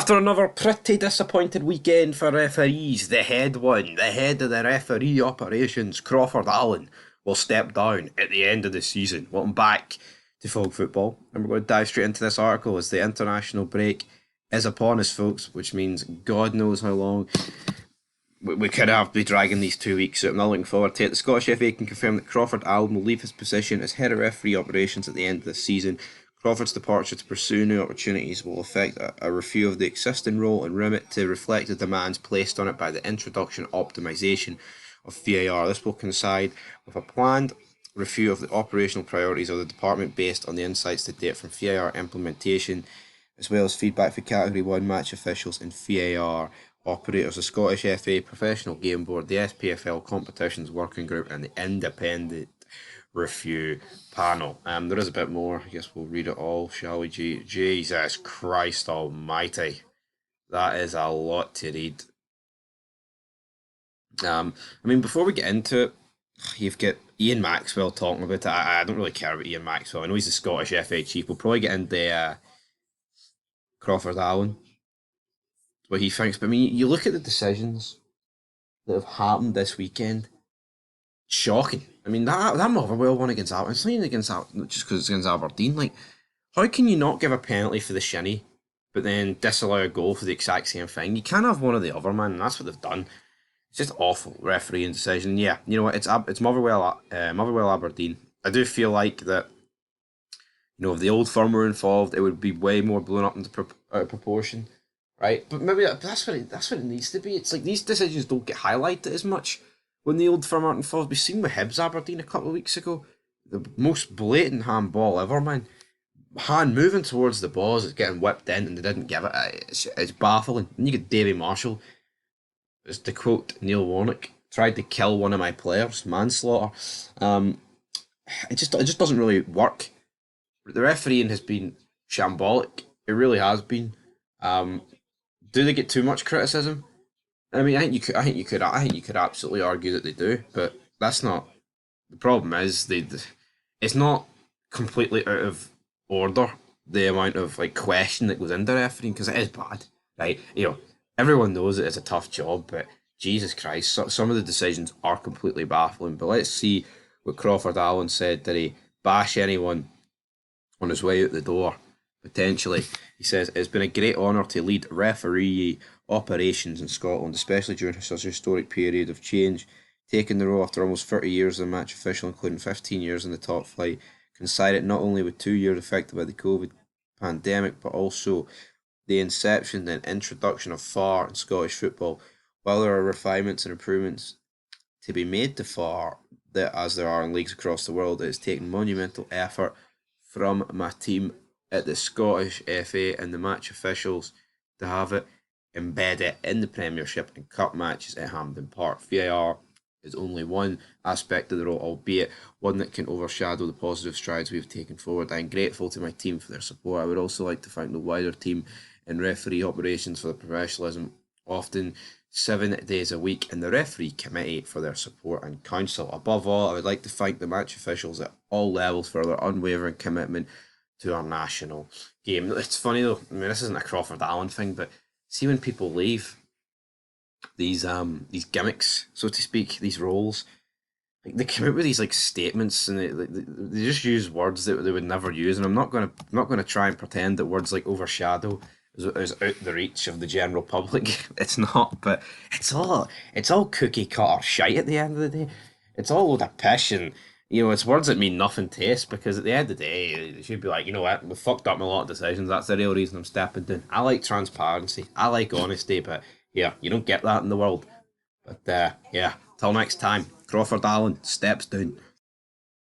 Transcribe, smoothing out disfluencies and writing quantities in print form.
After another pretty disappointed weekend for referees, the head of the referee operations, Crawford Allan, will step down at the end of the season. Welcome back to Folk Football, and we're going to dive straight into this article as the international break is upon us, folks, which means God knows how long we could have been dragging these 2 weeks, so I'm not looking forward to it. The Scottish FA can confirm that Crawford Allan will leave his position as head of referee operations at the end of the season. Crawford's departure to pursue new opportunities will affect a review of the existing role and remit to reflect the demands placed on it by the introduction and optimisation of VAR. This will coincide with a planned review of the operational priorities of the department based on the insights to date from VAR implementation, as well as feedback for Category 1 match officials and VAR operators, the Scottish FA Professional Game Board, the SPFL Competitions Working Group, and the Independent Review Panel. There is a bit more. I guess we'll read it all, shall we? Jesus Christ Almighty, that is a lot to read. Before we get into it, you've got Ian Maxwell talking about it. I don't really care about Ian Maxwell. I know he's the Scottish FA chief. We'll probably get into Crawford Allan, what he thinks. But you look at the decisions that have happened this weekend. Shocking. That Motherwell one against Allan, it's not even against Allan, just because it's against Aberdeen. Like, how can you not give a penalty for the shinny, but then disallow a goal for the exact same thing? You can't have one or the other, man, and that's what they've done. It's just awful refereeing decision. Yeah, you know what? It's Motherwell Aberdeen. I do feel like that. If the old firm were involved, it would be way more blown up into out of proportion, right? But maybe that's what it needs to be. It's like these decisions don't get highlighted as much when the old firm aren't involved. We've seen with Hibs Aberdeen a couple of weeks ago, the most blatant handball ever, man. Hand moving towards the ball as it's getting whipped in, and they didn't give it. It's baffling. And you get Davy Marshall, as to quote Neil Warnock, tried to kill one of my players, manslaughter. It just doesn't really work. The refereeing has been shambolic. It really has been. Do they get too much criticism? I think you could absolutely argue that they do, but that's not the problem. It's not completely out of order, the amount of question that goes into refereeing, because it is bad, right? Everyone knows it's a tough job, but Jesus Christ, some of the decisions are completely baffling. But let's see what Crawford Allan said. Did he bash anyone on his way out the door? Potentially. He says, "It's been a great honour to lead referee operations in Scotland, especially during such a historic period of change. Taking the role after almost 30 years as a match official, including 15 years in the top flight, coincided not only with 2 years affected by the COVID pandemic, but also the inception and introduction of VAR in Scottish football. While there are refinements and improvements to be made to VAR, as there are in leagues across the world, it has taken monumental effort from my team at the Scottish FA and the match officials to have it embedded in the Premiership and Cup matches at Hampden Park. VAR is only one aspect of the role, albeit one that can overshadow the positive strides we've taken forward. I am grateful to my team for their support. I would also like to thank the wider team in referee operations for the professionalism, often 7 days a week, and the referee committee for their support and counsel. Above all, I would like to thank the match officials at all levels for their unwavering commitment to our national game." It's funny though, this isn't a Crawford Allan thing, but see when people leave these gimmicks, so to speak, these roles, they come out with these statements, and they just use words that they would never use. And I'm not gonna try and pretend that words like overshadow is out the reach of the general public. It's not, but it's all cookie cutter shite at the end of the day. It's all a load of pish, and it's words that mean nothing to us, because at the end of the day, it should be like, you know what, we fucked up in a lot of decisions. That's the real reason I'm stepping down. I like transparency. I like honesty, but yeah, you don't get that in the world. But till next time, Crawford Allan steps down.